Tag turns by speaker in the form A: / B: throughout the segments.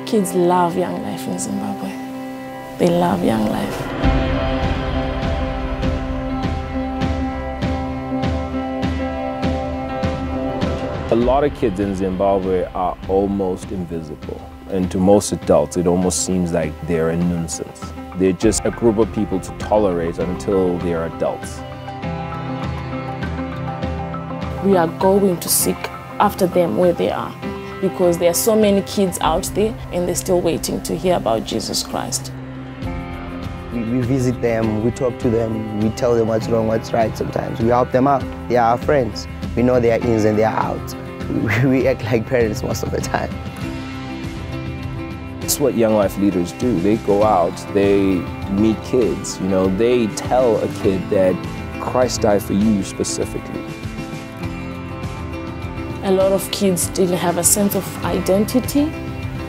A: Kids love Young Life in Zimbabwe. They love Young Life.
B: A lot of kids in Zimbabwe are almost invisible. And to most adults, it almost seems like they're a nuisance. They're just a group of people to tolerate until they're adults.
A: We are going to seek after them where they are, because there are so many kids out there and they're still waiting to hear about Jesus Christ.
C: We visit them, we talk to them, we tell them what's wrong, what's right sometimes. We help them out. They are our friends. We know their ins and their outs. We act like parents most of the time.
B: That's what Young Life leaders do. They go out, they meet kids, they tell a kid that Christ died for you specifically.
A: A lot of kids didn't have a sense of identity,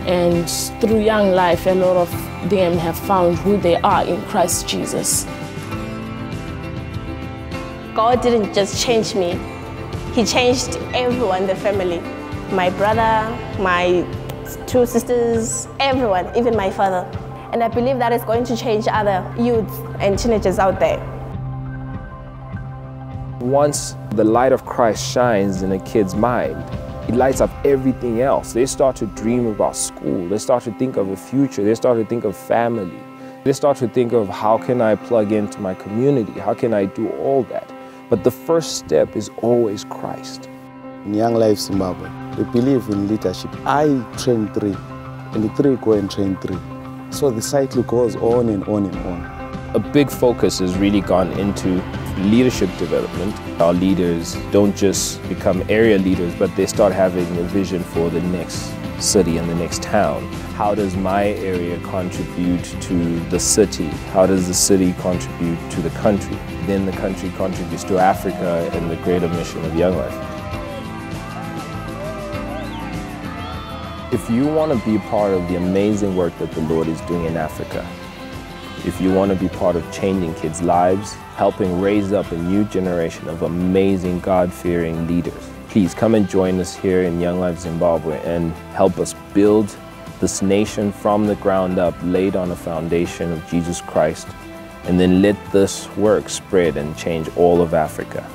A: and through Young Life, a lot of them have found who they are in Christ Jesus.
D: God didn't just change me, He changed everyone in the family. My brother, my 2 sisters, everyone, even my father. And I believe that is going to change other youths and teenagers out there.
B: Once the light of Christ shines in a kid's mind, it lights up everything else. They start to dream about school. They start to think of a future. They start to think of family. They start to think of how can I plug into my community? How can I do all that? But the first step is always Christ.
E: In Young Life Zimbabwe, we believe in leadership. I train 3, and the 3 go and train 3. So the cycle goes on and on and on.
B: A big focus has really gone into leadership development. Our leaders don't just become area leaders, but they start having a vision for the next city and the next town. How does my area contribute to the city? How does the city contribute to the country? Then the country contributes to Africa and the greater mission of Young Life. If you want to be part of the amazing work that the Lord is doing in Africa, if you want to be part of changing kids' lives, helping raise up a new generation of amazing God-fearing leaders, please come and join us here in Young Life Zimbabwe and help us build this nation from the ground up, laid on a foundation of Jesus Christ, and then let this work spread and change all of Africa.